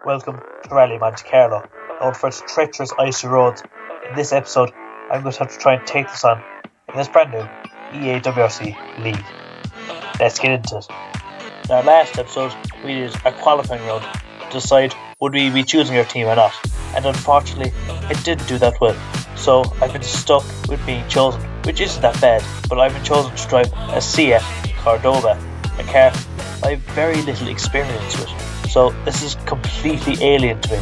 Welcome to Rally Monte-Carlo, known for its treacherous icy roads. In this episode, I'm going to have to try and take this on in this brand new EA WRC league. Let's get into it. In our last episode, we did a qualifying round to decide would we be choosing our team or not, and unfortunately, it didn't do that well. So I've been stuck with being chosen, which isn't that bad, but I've been chosen to drive a Seat Cordoba, a car I have very little experience with. So this is completely alien to me.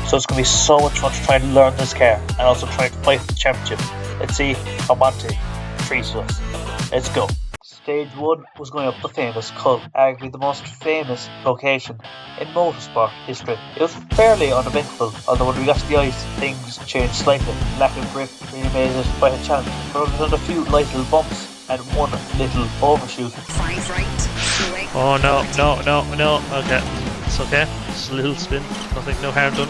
So it's going to be so much fun to try and learn this car and also try and fight for the championship. Let's see how Monte treats us. Let's go. Stage 1 was going up the famous Cull, arguably the most famous location in motorsport history. It was fairly uneventful, although when we got to the ice, things changed slightly. Lack of grip really made it quite a challenge, but other than a few light little bumps and one little overshoot. Oh no, okay. It's okay. Just a little spin. Nothing, no harm done.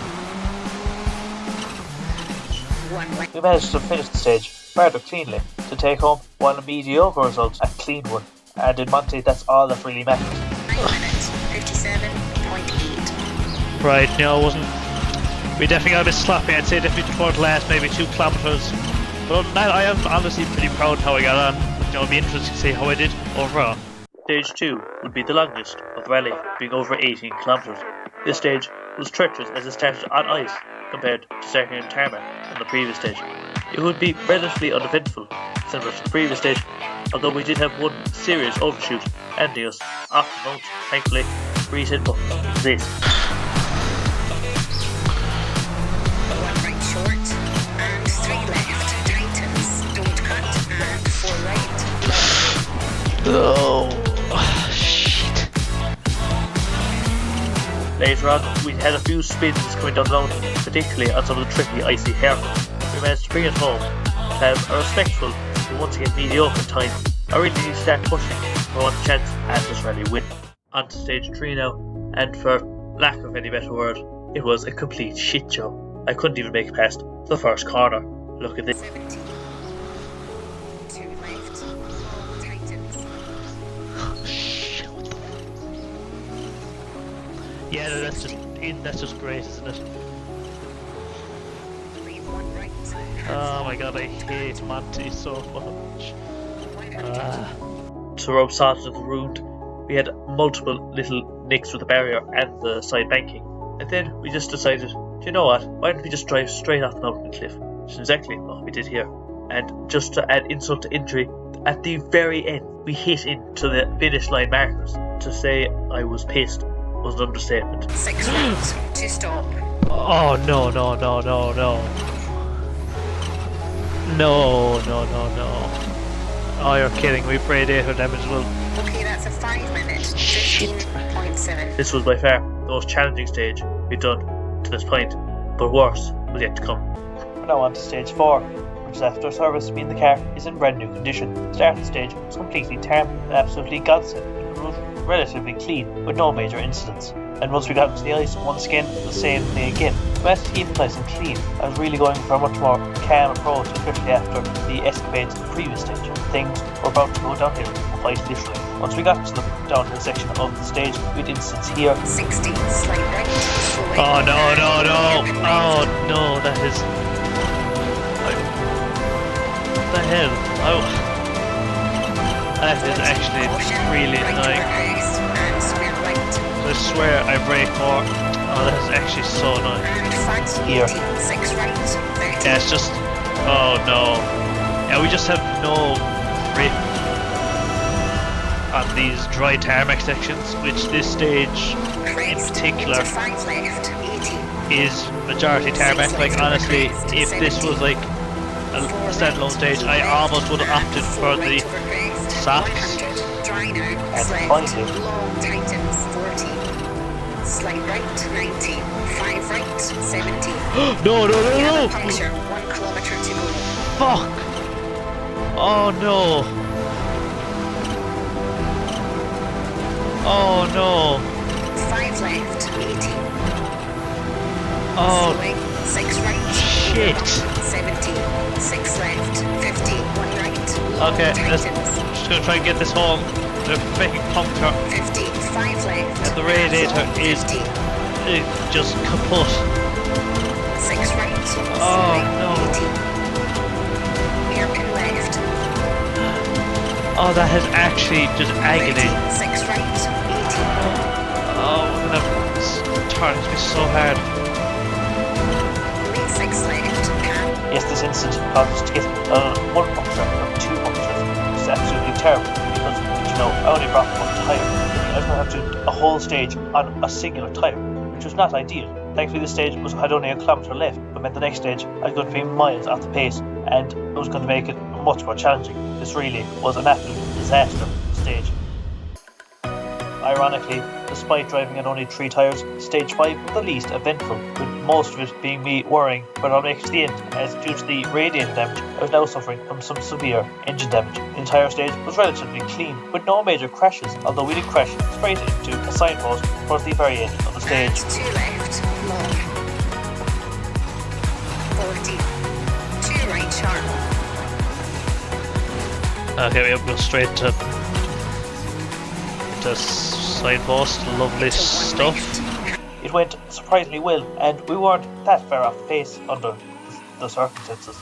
We managed to finish the stage rather cleanly to take home one a mediocre result, a clean one. And in Monte, that's all that really matters. 57.8. Right, no, it wasn't. We definitely got a bit sloppy. I'd say definitely before the last maybe 2 kilometers. But other than that, I am honestly pretty proud how I got on. It'll be interesting to see how I did overall. Stage 2 would be the longest of the rally, being over 18 kilometers. This stage was treacherous as it started on ice compared to starting in tarmac on the previous stage. It would be relatively uneventful, similar to the previous stage, although we did have one serious overshoot ending us off the mount. Thankfully, reset button exists. 1 right short and 3 left. Tightens, don't cut, and 4 right. Oh, shit. Later on, we had a few spins coming down the mountain, particularly on some of the tricky icy haircuts. We managed to bring it home, have a respectful but once again mediocre time. I really need to start pushing for one chance at this rally win. On to stage 3 now, and for lack of any better word, it was a complete shit show. I couldn't even make it past the first corner. Look at this. 70. 2 left. Tightens. Yeah, no, that's just great, isn't it? 3 1 right. Oh my god, I hate Monty so much. To rub salt into the wound, we had multiple little nicks with the barrier and the side banking. And then we just decided, do you know what, why don't we just drive straight off the mountain cliff? Which is exactly what we did here. And just to add insult to injury, at the very end, we hit into the finish line markers. To say I was pissed was an understatement. 6 right to stop. Oh no. No. Oh, you're kidding. We radiator damage will. Okay, that's a 5 minute. 15.7. This was by far the most challenging stage we've done to this point, but worse was yet to come. We're now on to stage 4, which is after service meaning the car is in brand new condition. The start of the stage was completely tarmac and absolutely godsend. It was relatively clean with no major incidents. And once we got into the ice, once again, the same thing again. We managed to keep it nice and clean. I was really going for a much more calm approach, especially after the escapades of the previous stage. Things were about to go downhill, quite literally. Once we got to the downhill section of the stage, we had incidents here. 60, slight right. Oh no. Oh no, that is. What the hell? Oh. That is actually really annoying. I swear I brake more. Oh, that is actually so annoying. Here. 6 right. Yeah, it's just. Oh no. Yeah, we just have no grip on these dry tarmac sections, which this stage in particular is majority tarmac. Like honestly, if this was like a standalone stage, I almost would have opted for the socks. And finally, slight right, 90, 5 right, 70. No! Puncture, 1 kilometer to go. Fuck! Oh no! Oh no! 5 left, 80. Oh, Slowing, 6 right, shit! 70, 6 left, 50, 1 right. Okay, Tightens. just gonna try and get this home. They're making puncture. 50, 5 left. And the radiator is 50, just kaput. 6 right. Oh no. 80. Hairpin left. Oh, that is actually just agony. 6 right. 80. Oh, it's turning me so hard. Lead 6 left. Yes, this incident caused us to get one puncture or 2 punctures. It's absolutely terrible because, I only brought one tyre. I was going to have to do a whole stage on a singular tyre, which was not ideal. Thankfully, this stage had only a kilometre left, but meant the next stage I was going to be miles off the pace, and it was going to make it much more challenging. This really was an absolute disaster stage. Ironically, despite driving on only 3 tyres, stage 5 was the least eventful, with most of it being me worrying whether I'll make it to the end, as due to the radiator damage, I was now suffering from some severe engine damage. The entire stage was relatively clean, with no major crashes, although we did crash straight into a signpost towards the very end of the stage. And 2 left. Long. 40. 2 right sharp. Okay, we'll go straight to signpost. Lovely stuff. It went surprisingly well, and we weren't that far off the pace under the circumstances.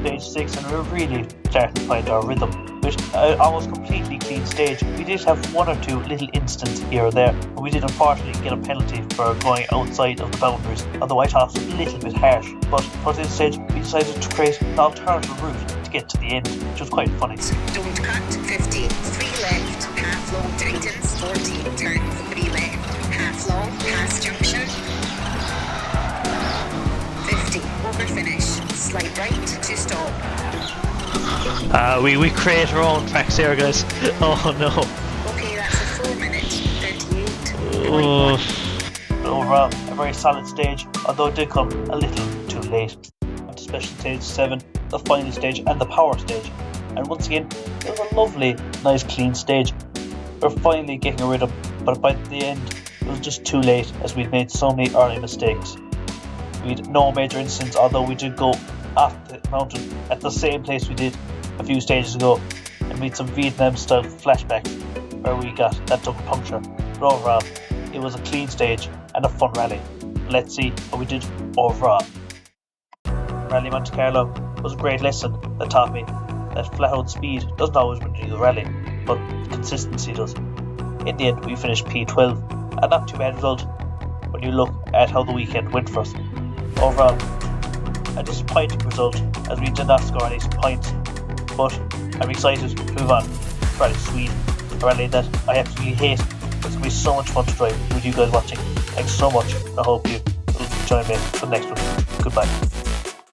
Stage 6, and we were really starting to find our rhythm. With an almost completely clean stage, we did have 1 or 2 little incidents here or there, and we did unfortunately get a penalty for going outside of the boundaries, although I thought it was a little bit harsh. But for this stage, we decided to create an alternative route to get to the end, which was quite funny. Don't cut. 50. 3 left. Half long tightens. 40. Turn 3 left. Half long. Pass junction. 50. Over finish. Slight right to stop. We create our own tracks here, guys. Oh no. Okay, that's a 4 minute. 38. Oh. But overall, a very solid stage, although it did come a little too late. On to special stage 7, the final stage and the power stage. And once again, it was a lovely, nice clean stage. We're finally getting a rhythm, but by the end, it was just too late as we'd made so many early mistakes. We had no major incidents, although we did go off the mountain at the same place we did a few stages ago, and made some Vietnam style flashbacks where we got that double puncture. But overall, it was a clean stage and a fun rally. Let's see how we did overall. Rally Monte-Carlo was a great lesson that taught me that flat out speed doesn't always win you the rally, but consistency does. In the end, we finished P12, a not too bad result when you look at how the weekend went for us. Overall, a disappointing result as we did not score any points, but I'm excited to move on to Rally Sweden, a rally that I absolutely hate. It's going to be so much fun to drive with you guys watching. Thanks so much. I hope you will join me for the next one. Goodbye.